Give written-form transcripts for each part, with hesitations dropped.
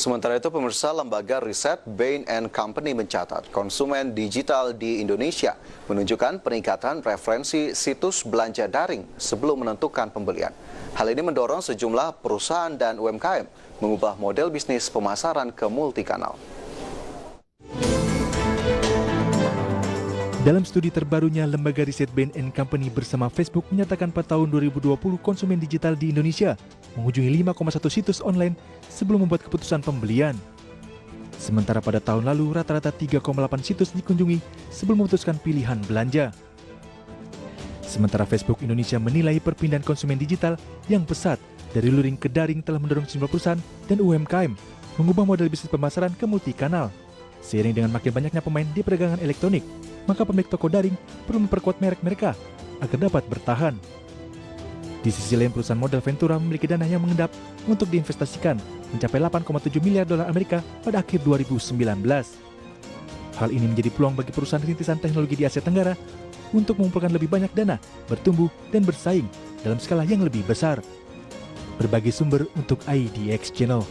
Sementara itu, pemirsa, lembaga riset Bain & Company mencatat konsumen digital di Indonesia menunjukkan peningkatan preferensi situs belanja daring sebelum menentukan pembelian. Hal ini mendorong sejumlah perusahaan dan UMKM mengubah model bisnis pemasaran ke multikanal. Dalam studi terbarunya, lembaga riset Bain & Company bersama Facebook menyatakan pada tahun 2020 konsumen digital di Indonesia mengunjungi 5,1 situs online sebelum membuat keputusan pembelian. Sementara pada tahun lalu rata-rata 3,8 situs dikunjungi sebelum memutuskan pilihan belanja. Sementara Facebook Indonesia menilai perpindahan konsumen digital yang pesat dari luring ke daring telah mendorong sejumlah perusahaan dan UMKM mengubah model bisnis pemasaran ke multikanal. Seiring dengan makin banyaknya pemain di perdagangan elektronik, maka pemilik toko daring perlu memperkuat merek mereka agar dapat bertahan. Di sisi lain, perusahaan modal Ventura memiliki dana yang mengendap untuk diinvestasikan mencapai 8,7 miliar dolar Amerika pada akhir 2019. Hal ini menjadi peluang bagi perusahaan rintisan teknologi di Asia Tenggara untuk mengumpulkan lebih banyak dana, bertumbuh dan bersaing dalam skala yang lebih besar. Berbagai sumber untuk IDX Channel.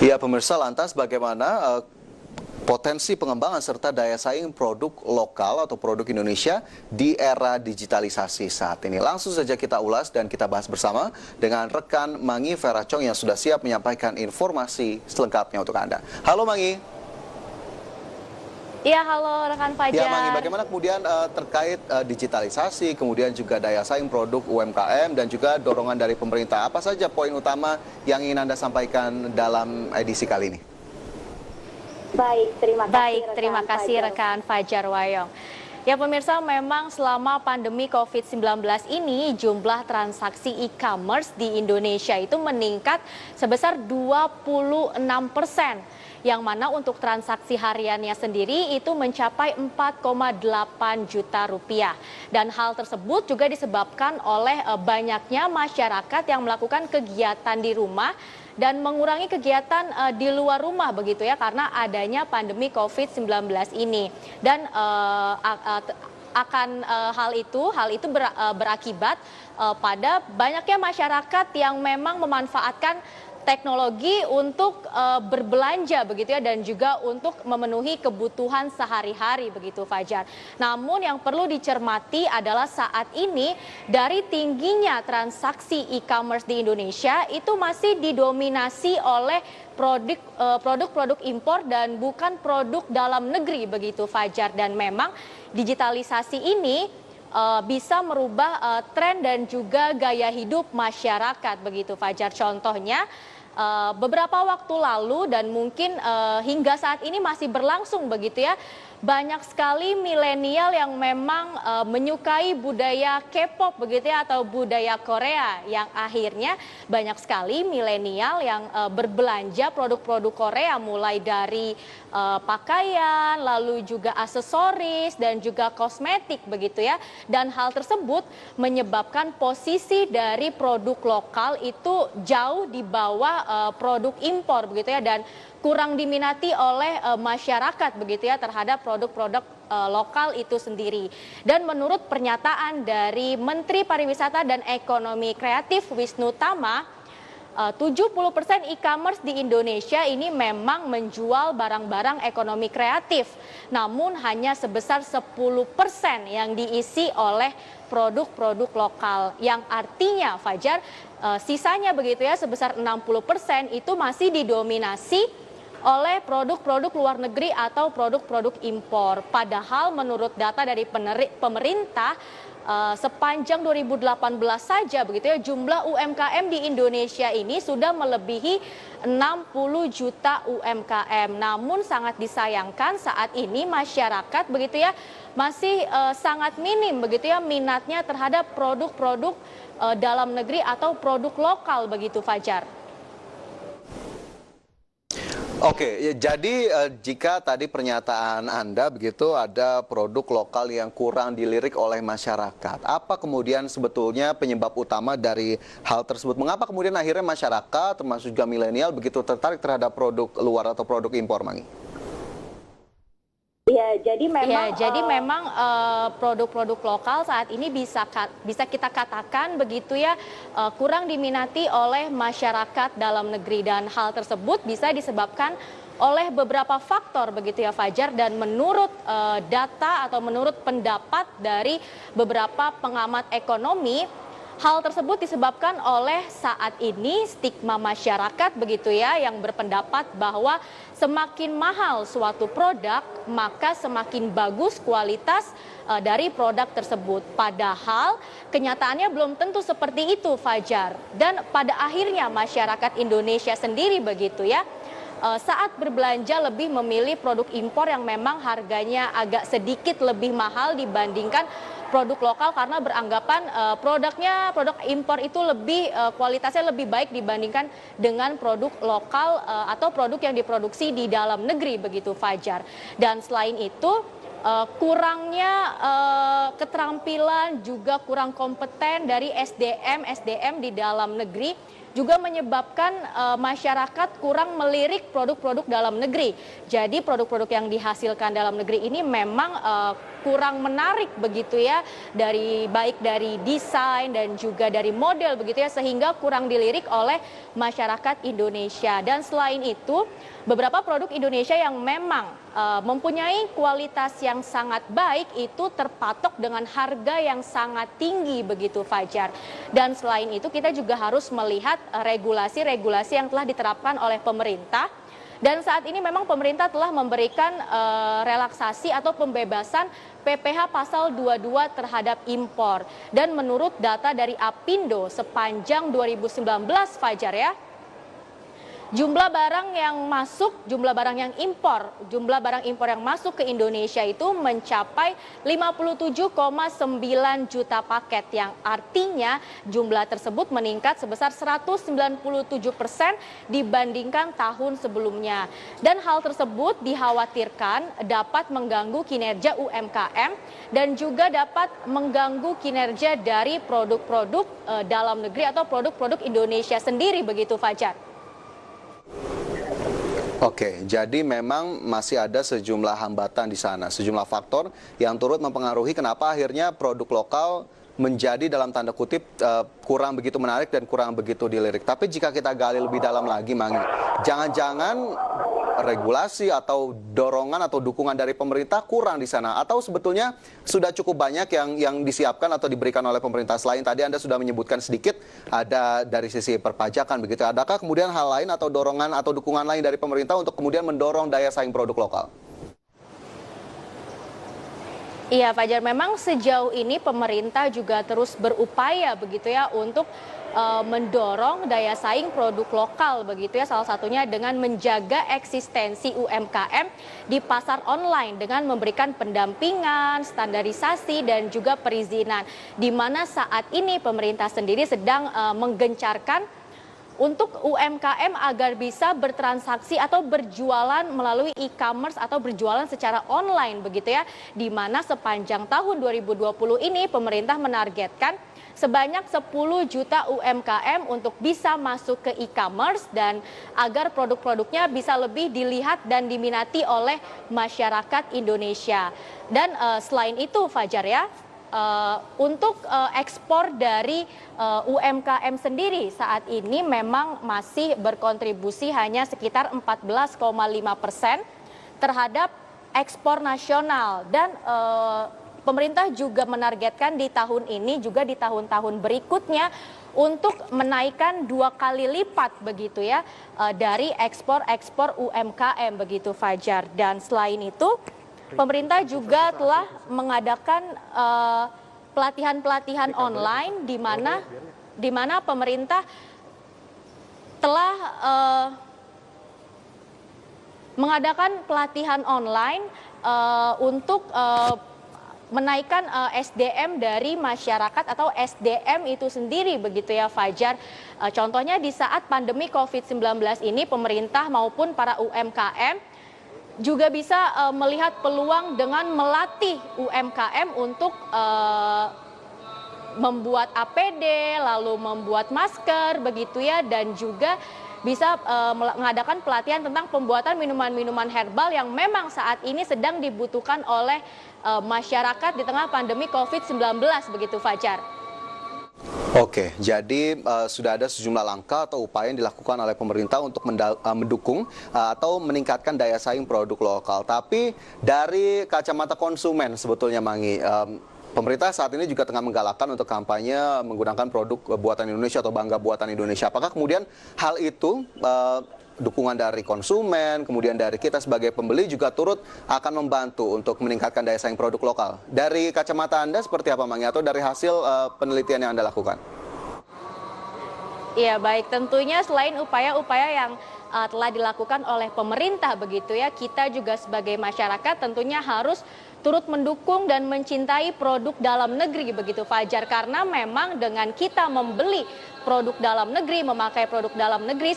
Ya, pemirsa, lantas bagaimana potensi pengembangan serta daya saing produk lokal atau produk Indonesia di era digitalisasi saat ini? Langsung saja kita ulas dan kita bahas bersama dengan rekan Mangi Feracong yang sudah siap menyampaikan informasi selengkapnya untuk Anda. Halo Mangi. Ya, halo rekan Fajar. Ya Mangi, bagaimana kemudian terkait digitalisasi, kemudian juga daya saing produk UMKM dan juga dorongan dari pemerintah? Apa saja poin utama yang ingin Anda sampaikan dalam edisi kali ini? Baik, terima kasih rekan Fajar Wayong. Ya pemirsa, memang selama pandemi COVID-19 ini jumlah transaksi e-commerce di Indonesia itu meningkat sebesar 26%. Yang mana untuk transaksi hariannya sendiri itu mencapai 4,8 juta rupiah. Dan hal tersebut juga disebabkan oleh banyaknya masyarakat yang melakukan kegiatan di rumah dan mengurangi kegiatan di luar rumah begitu ya, karena adanya pandemi COVID-19 ini. Dan hal itu berakibat pada banyaknya masyarakat yang memang memanfaatkan teknologi untuk berbelanja begitu ya, dan juga untuk memenuhi kebutuhan sehari-hari begitu Fajar. Namun yang perlu dicermati adalah saat ini dari tingginya transaksi e-commerce di Indonesia itu masih didominasi oleh produk-produk impor dan bukan produk dalam negeri begitu Fajar. Dan memang digitalisasi ini bisa merubah tren dan juga gaya hidup masyarakat begitu Fajar. Contohnya beberapa waktu lalu dan mungkin hingga saat ini masih berlangsung begitu ya, banyak sekali milenial yang memang menyukai budaya K-pop begitu ya, atau budaya Korea, yang akhirnya banyak sekali milenial yang berbelanja produk-produk Korea, mulai dari pakaian, lalu juga aksesoris dan juga kosmetik begitu ya. Dan hal tersebut menyebabkan posisi dari produk lokal itu jauh di bawah produk impor begitu ya, dan kurang diminati oleh masyarakat begitu ya terhadap produk-produk lokal itu sendiri. Dan menurut pernyataan dari Menteri Pariwisata dan Ekonomi Kreatif Wisnu Tama, 70% e-commerce di Indonesia ini memang menjual barang-barang ekonomi kreatif, namun hanya sebesar 10% yang diisi oleh produk-produk lokal, yang artinya Fajar, sisanya begitu ya sebesar 60% itu masih didominasi oleh produk-produk luar negeri atau produk-produk impor. Padahal menurut data dari pemerintah, sepanjang 2018 saja begitu ya, jumlah UMKM di Indonesia ini sudah melebihi 60 juta UMKM. Namun sangat disayangkan saat ini masyarakat begitu ya masih sangat minim begitu ya minatnya terhadap produk-produk dalam negeri atau produk lokal begitu Fajar. Oke, ya, jadi jika tadi pernyataan Anda begitu ada produk lokal yang kurang dilirik oleh masyarakat, apa kemudian sebetulnya penyebab utama dari hal tersebut? Mengapa kemudian akhirnya masyarakat termasuk juga milenial begitu tertarik terhadap produk luar atau produk impor, Mangi? Ya, Ya, jadi memang produk-produk lokal saat ini bisa kita katakan begitu ya kurang diminati oleh masyarakat dalam negeri, dan hal tersebut bisa disebabkan oleh beberapa faktor begitu ya Fajar, dan menurut data atau menurut pendapat dari beberapa pengamat ekonomi, hal tersebut disebabkan oleh saat ini stigma masyarakat begitu ya, yang berpendapat bahwa semakin mahal suatu produk maka semakin bagus kualitas dari produk tersebut. Padahal kenyataannya belum tentu seperti itu Fajar. Dan pada akhirnya masyarakat Indonesia sendiri begitu ya, saat berbelanja lebih memilih produk impor yang memang harganya agak sedikit lebih mahal dibandingkan produk lokal, karena beranggapan produk impor itu kualitasnya lebih baik dibandingkan dengan produk lokal atau produk yang diproduksi di dalam negeri begitu Fajar. Dan selain itu kurangnya keterampilan, juga kurang kompeten dari SDM di dalam negeri juga menyebabkan masyarakat kurang melirik produk-produk dalam negeri. Jadi produk-produk yang dihasilkan dalam negeri ini memang kurang menarik begitu ya, baik dari desain dan juga dari model begitu ya, sehingga kurang dilirik oleh masyarakat Indonesia. Dan selain itu, beberapa produk Indonesia yang memang mempunyai kualitas yang sangat baik itu terpatok dengan harga yang sangat tinggi begitu Fajar. Dan selain itu kita juga harus melihat regulasi-regulasi yang telah diterapkan oleh pemerintah. Dan saat ini memang pemerintah telah memberikan relaksasi atau pembebasan PPh pasal 22 terhadap impor. Dan menurut data dari Apindo sepanjang 2019 Fajar ya, jumlah barang yang impor yang masuk ke Indonesia itu mencapai 57,9 juta paket, yang artinya jumlah tersebut meningkat sebesar 197% dibandingkan tahun sebelumnya. Dan hal tersebut dikhawatirkan dapat mengganggu kinerja UMKM dan juga dapat mengganggu kinerja dari produk-produk dalam negeri atau produk-produk Indonesia sendiri begitu Fajar. Oke, jadi memang masih ada sejumlah hambatan di sana, sejumlah faktor yang turut mempengaruhi kenapa akhirnya produk lokal menjadi dalam tanda kutip kurang begitu menarik dan kurang begitu dilirik. Tapi jika kita gali lebih dalam lagi, Mangi, jangan-jangan regulasi atau dorongan atau dukungan dari pemerintah kurang di sana, atau sebetulnya sudah cukup banyak yang disiapkan atau diberikan oleh pemerintah. Selain tadi Anda sudah menyebutkan sedikit ada dari sisi perpajakan begitu, adakah kemudian hal lain atau dorongan atau dukungan lain dari pemerintah untuk kemudian mendorong daya saing produk lokal? Iya Fajar, memang sejauh ini pemerintah juga terus berupaya begitu ya untuk mendorong daya saing produk lokal begitu ya, salah satunya dengan menjaga eksistensi UMKM di pasar online dengan memberikan pendampingan, standarisasi dan juga perizinan, di mana saat ini pemerintah sendiri sedang menggencarkan untuk UMKM agar bisa bertransaksi atau berjualan melalui e-commerce atau berjualan secara online begitu ya, di mana sepanjang tahun 2020 ini pemerintah menargetkan sebanyak 10 juta UMKM untuk bisa masuk ke e-commerce dan agar produk-produknya bisa lebih dilihat dan diminati oleh masyarakat Indonesia. Dan selain itu Fajar ya, untuk ekspor dari UMKM sendiri saat ini memang masih berkontribusi hanya sekitar 14,5% terhadap ekspor nasional, dan pemerintah juga menargetkan di tahun ini juga di tahun-tahun berikutnya untuk menaikkan 2 kali lipat begitu ya dari ekspor UMKM begitu Fajar. Dan selain itu pemerintah juga telah mengadakan pelatihan-pelatihan online di mana pemerintah telah mengadakan pelatihan online untuk menaikkan SDM dari masyarakat atau SDM itu sendiri begitu ya Fajar. Contohnya di saat pandemi COVID-19 ini pemerintah maupun para UMKM juga bisa melihat peluang dengan melatih UMKM untuk membuat APD, lalu membuat masker begitu ya, dan juga bisa mengadakan pelatihan tentang pembuatan minuman-minuman herbal yang memang saat ini sedang dibutuhkan oleh masyarakat di tengah pandemi COVID-19 begitu, Fajar. Oke, jadi sudah ada sejumlah langkah atau upaya yang dilakukan oleh pemerintah untuk mendukung atau meningkatkan daya saing produk lokal. Tapi dari kacamata konsumen sebetulnya, Mangi, pemerintah saat ini juga tengah menggalakkan untuk kampanye menggunakan produk buatan Indonesia atau bangga buatan Indonesia. Apakah kemudian hal itu dukungan dari konsumen, kemudian dari kita sebagai pembeli juga turut akan membantu untuk meningkatkan daya saing produk lokal? Dari kacamata Anda seperti apa, Mangi, atau dari hasil penelitian yang Anda lakukan? Iya, baik, tentunya selain upaya-upaya yang telah dilakukan oleh pemerintah begitu ya, kita juga sebagai masyarakat tentunya harus turut mendukung dan mencintai produk dalam negeri begitu, Fajar, karena memang dengan kita membeli produk dalam negeri, memakai produk dalam negeri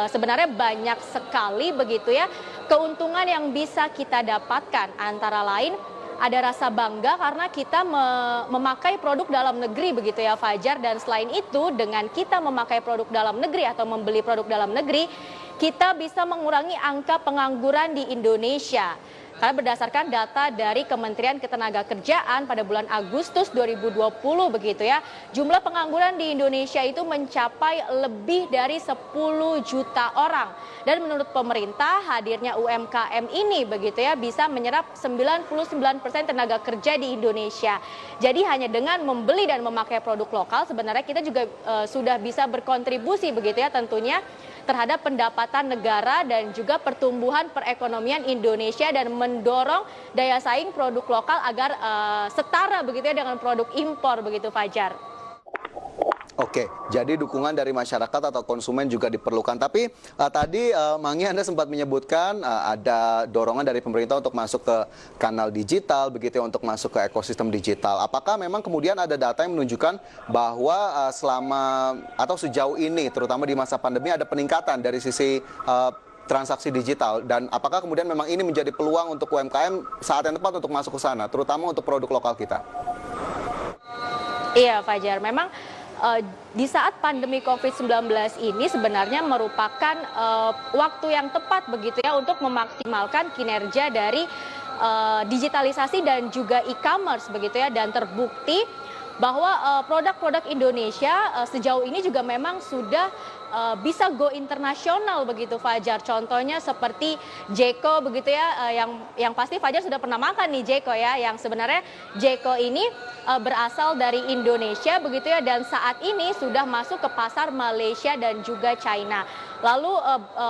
sebenarnya banyak sekali begitu ya keuntungan yang bisa kita dapatkan. Antara lain ada rasa bangga karena kita memakai produk dalam negeri begitu ya, Fajar, dan selain itu dengan kita memakai produk dalam negeri atau membeli produk dalam negeri, kita bisa mengurangi angka pengangguran di Indonesia. Karena berdasarkan data dari Kementerian Ketenagakerjaan pada bulan Agustus 2020 begitu ya, jumlah pengangguran di Indonesia itu mencapai lebih dari 10 juta orang. Dan menurut pemerintah, hadirnya UMKM ini begitu ya bisa menyerap 99% tenaga kerja di Indonesia. Jadi hanya dengan membeli dan memakai produk lokal sebenarnya kita juga sudah bisa berkontribusi begitu ya tentunya terhadap pendapatan negara dan juga pertumbuhan perekonomian Indonesia dan mendorong daya saing produk lokal agar setara begitu ya dengan produk impor begitu, Fajar. Oke, jadi dukungan dari masyarakat atau konsumen juga diperlukan. Tapi tadi Mangi, Anda sempat menyebutkan ada dorongan dari pemerintah untuk masuk ke kanal digital, begitu ya, untuk masuk ke ekosistem digital. Apakah memang kemudian ada data yang menunjukkan bahwa selama atau sejauh ini, terutama di masa pandemi, ada peningkatan dari sisi transaksi digital? Dan apakah kemudian memang ini menjadi peluang untuk UMKM saat yang tepat untuk masuk ke sana, terutama untuk produk lokal kita? Iya, Fajar, memang di saat pandemi COVID-19 ini sebenarnya merupakan waktu yang tepat begitu ya untuk memaksimalkan kinerja dari digitalisasi dan juga e-commerce begitu ya, dan terbukti bahwa produk-produk Indonesia sejauh ini juga memang sudah bisa go internasional begitu, Fajar. Contohnya seperti Jeko begitu ya, yang pasti Fajar sudah pernah makan nih Jeko ya, yang sebenarnya Jeko ini berasal dari Indonesia begitu ya, dan saat ini sudah masuk ke pasar Malaysia dan juga China. Lalu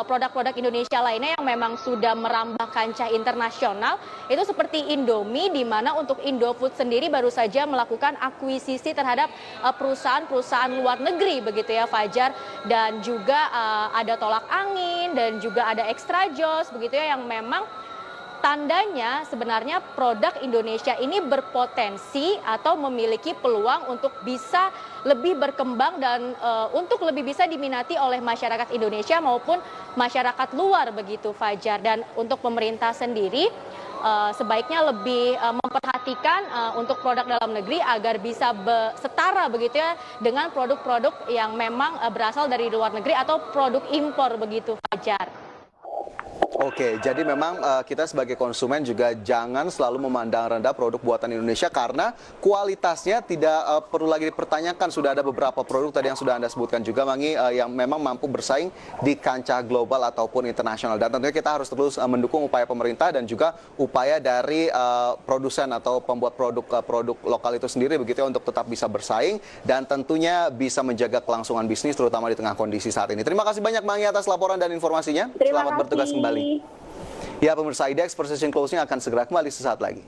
produk-produk Indonesia lainnya yang memang sudah merambah kancah internasional itu seperti Indomie, di mana untuk Indofood sendiri baru saja melakukan akuisisi terhadap perusahaan-perusahaan luar negeri begitu ya, Fajar, dan juga ada tolak angin dan juga ada extra jos begitu ya, yang memang tandanya sebenarnya produk Indonesia ini berpotensi atau memiliki peluang untuk bisa lebih berkembang dan untuk lebih bisa diminati oleh masyarakat Indonesia maupun masyarakat luar begitu, Fajar. Dan untuk pemerintah sendiri sebaiknya lebih memperhatikan untuk produk dalam negeri agar bisa setara begitu ya dengan produk-produk yang memang berasal dari luar negeri atau produk impor begitu, Fajar. Oke, jadi memang kita sebagai konsumen juga jangan selalu memandang rendah produk buatan Indonesia karena kualitasnya tidak perlu lagi dipertanyakan. Sudah ada beberapa produk tadi yang sudah Anda sebutkan juga, Mangi, yang memang mampu bersaing di kancah global ataupun internasional. Dan tentunya kita harus terus mendukung upaya pemerintah dan juga upaya dari produsen atau pembuat produk lokal itu sendiri begitu ya, untuk tetap bisa bersaing dan tentunya bisa menjaga kelangsungan bisnis terutama di tengah kondisi saat ini. Terima kasih banyak, Mangi, atas laporan dan informasinya. Selamat bertugas kembali. Ya, pemirsa, IDX Precision Closing akan segera kembali sesaat lagi.